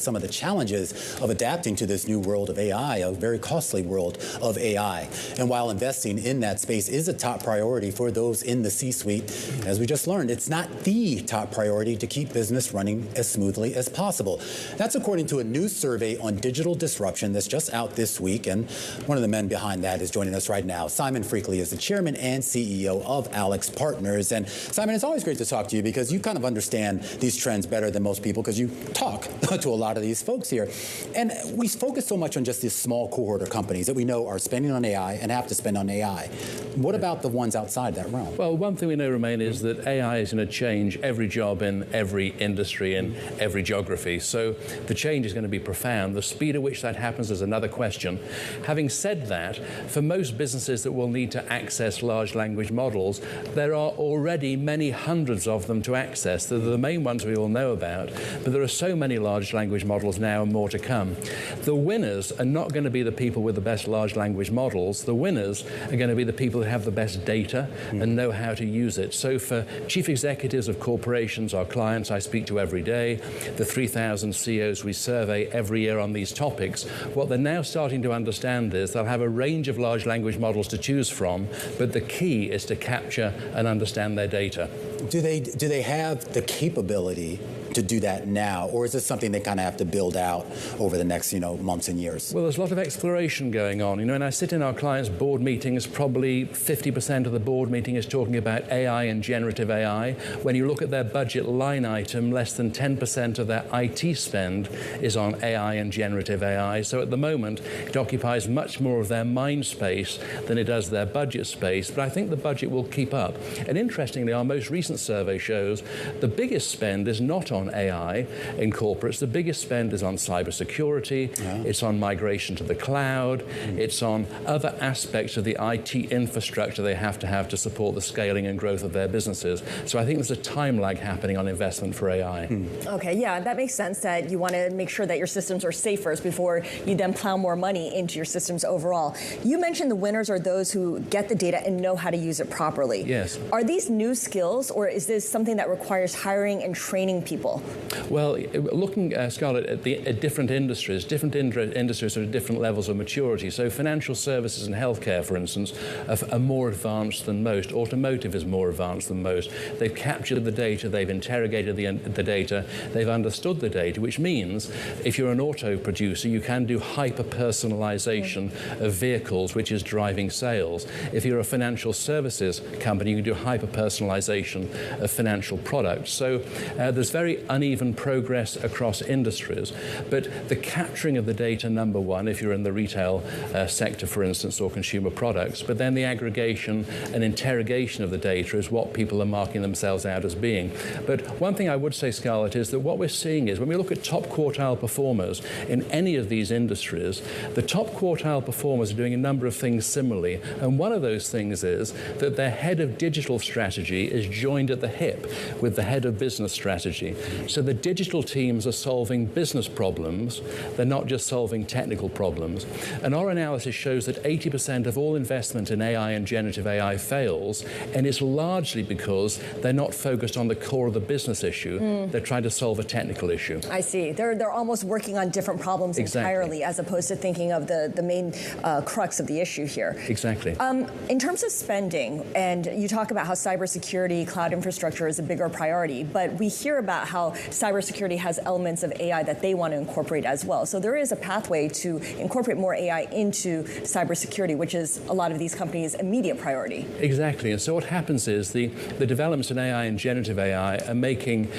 some of the challenges of adapting to this new world of AI, a very costly world of AI. And while investing in that space is a top priority for those in the C-suite, as we just learned, it's not the top priority to keep business running as smoothly as possible. That's according to a new survey on digital disruption that's just out this week. And one of the men behind that is joining us right now. Simon Freakley is the chairman and CEO of Alex Partners. And Simon, it's always great to talk to you because you kind of understand these trends better than most people because you talk to a lot of these folks here. And we focus so much on just these small cohort of companies that we know are spending on AI and have to spend on AI. What about the ones outside that realm? Well, one thing we know, Romain, is that AI is going to change every job in every industry and every geography. So the change is going to be profound. The speed at which that happens is another question. Having said that, for most businesses that will need to access large language models, there are already many hundreds of them to access. They're the main ones we all know about, but there are so many large language models now and more to come. The winners are not going to be the people with the best large language models. The winners are going to be the people who have the best data and know how to use it. So for chief executives of corporations, our clients I speak to every day, the 3,000 CEOs we survey every year on these topics, what they're now starting to understand is they'll have a range of large language models to choose from, but the key is to capture and understand their data. Do they have the capability to do that now, or is this something they kind of have to build out over the next, months and years? Well, there's a lot of exploration going on. And I sit in our clients' board meetings, probably 50% of the board meeting is talking about AI and generative AI. When you look at their budget line item, less than 10% of their IT spend is on AI and generative AI. So at the moment, it occupies much more of their mind space than it does their budget space. But I think the budget will keep up. And interestingly, our most recent survey shows the biggest spend is not on AI in corporates. The biggest spend is on cybersecurity. It's on migration to the cloud. It's on other aspects of the IT infrastructure they have to support the scaling and growth of their businesses. So I think there's a time lag happening on investment for AI. Okay, yeah, that makes sense that you want to make sure that your systems are safe first before you then plow more money into your systems overall. You mentioned the winners are those who get the data and know how to use it properly. Yes. Are these new skills, or is this something that requires hiring and training people? Well, looking, Scarlett, at different industries are at different levels of maturity. So financial services and healthcare, for instance, are more advanced than most. Automotive is more advanced than most. They've captured the data, they've interrogated the data, they've understood the data, which means if you're an auto producer, you can do hyper-personalization of vehicles, which is driving sales. If you're a financial services company, you can do hyper-personalization of financial products. So there's very uneven progress across industries, but the capturing of the data, number one, if you're in the retail sector, for instance, or consumer products, but then the aggregation and interrogation of the data is what people are marking themselves out as being. But one thing I would say, Scarlett, is that what we're seeing is when we look at top quartile performers in any of these industries, the top quartile performers are doing a number of things similarly, and one of those things is that their head of digital strategy is joined at the hip with the head of business strategy. So the digital teams are solving business problems. They're not just solving technical problems. And our analysis shows that 80% of all investment in AI and generative AI fails, and it's largely because they're not focused on the core of the business issue. They're trying to solve a technical issue. I see. They're almost working on different problems entirely, as opposed to thinking of the main crux of the issue here. Exactly. In terms of spending, and you talk about how cybersecurity, cloud infrastructure is a bigger priority, but we hear about how cybersecurity has elements of AI that they want to incorporate as well. So there is a pathway to incorporate more AI into cybersecurity, which is a lot of these companies' immediate priority. Exactly. And so what happens is the developments in AI and generative AI are making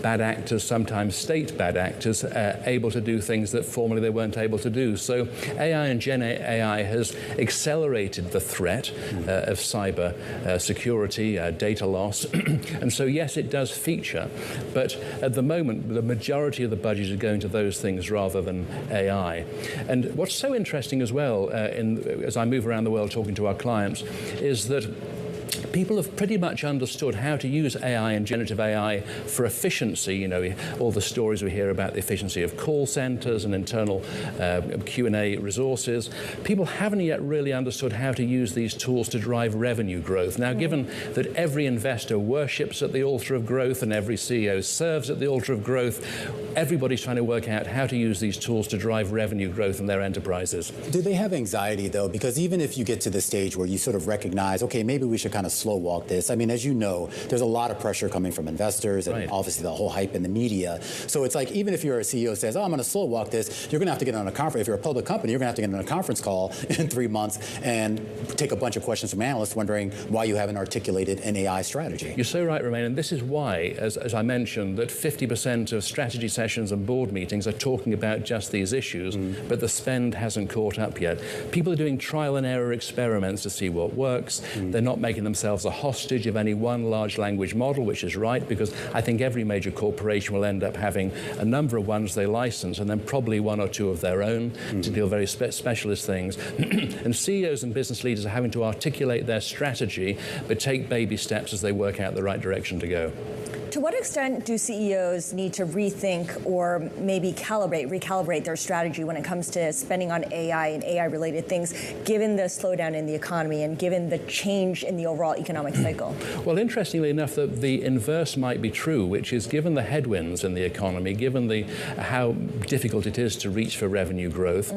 bad actors, sometimes state bad actors, able to do things that formerly they weren't able to do. So AI and Gen AI has accelerated the threat of cyber security, data loss. And so, yes, it does feature, but at the moment, the majority of the budget is going to those things rather than AI. And what's so interesting as well, as I move around the world talking to our clients, is that people have pretty much understood how to use AI and generative AI for efficiency. You know, all the stories we hear about the efficiency of call centers and internal Q&A resources. People haven't yet really understood how to use these tools to drive revenue growth. Now, given that every investor worships at the altar of growth and every CEO serves at the altar of growth, everybody's trying to work out how to use these tools to drive revenue growth in their enterprises. Do they have anxiety, though? Because even if you get to the stage where you sort of recognize, okay, maybe we should kind of slow walk this. I mean, as you know, there's a lot of pressure coming from investors and obviously the whole hype in the media. So it's like, even if you're a CEO who says, oh, I'm going to slow walk this, you're going to have to get on a conference. If you're a public company, you're going to have to get on a conference call in 3 months and take a bunch of questions from analysts wondering why you haven't articulated an AI strategy. You're so right, Romain, and this is why, as I mentioned, that 50% of strategy sessions and board meetings are talking about just these issues, but the spend hasn't caught up yet. People are doing trial and error experiments to see what works. They're not making themselves a hostage of any one large language model, which is right, because I think every major corporation will end up having a number of ones they license and then probably one or two of their own to deal very specialist things. And CEOs and business leaders are having to articulate their strategy, but take baby steps as they work out the right direction to go. To what extent do CEOs need to rethink or maybe recalibrate their strategy when it comes to spending on AI and AI-related things, given the slowdown in the economy and given the change in the overall economic cycle? Well, interestingly enough, the inverse might be true, which is given the headwinds in the economy, given how difficult it is to reach for revenue growth,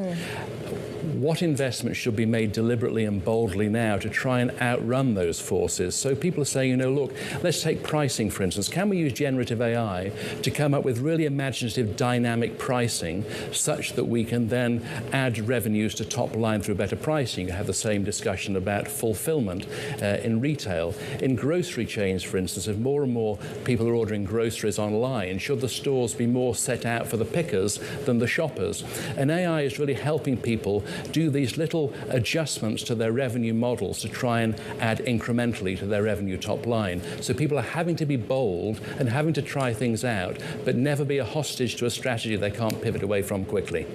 what investments should be made deliberately and boldly now to try and outrun those forces? So people are saying, you know, look, let's take pricing, for instance. Can we use generative AI to come up with really imaginative, dynamic pricing such that we can then add revenues to top line through better pricing? You have the same discussion about fulfillment in retail. In grocery chains, for instance, if more and more people are ordering groceries online, should the stores be more set out for the pickers than the shoppers? And AI is really helping people do these little adjustments to their revenue models to try and add incrementally to their revenue top line. So people are having to be bold and having to try things out, but never be a hostage to a strategy they can't pivot away from quickly.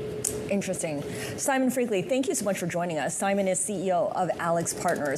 Interesting. Simon Freakley, thank you so much for joining us. Simon is CEO of Alex Partners.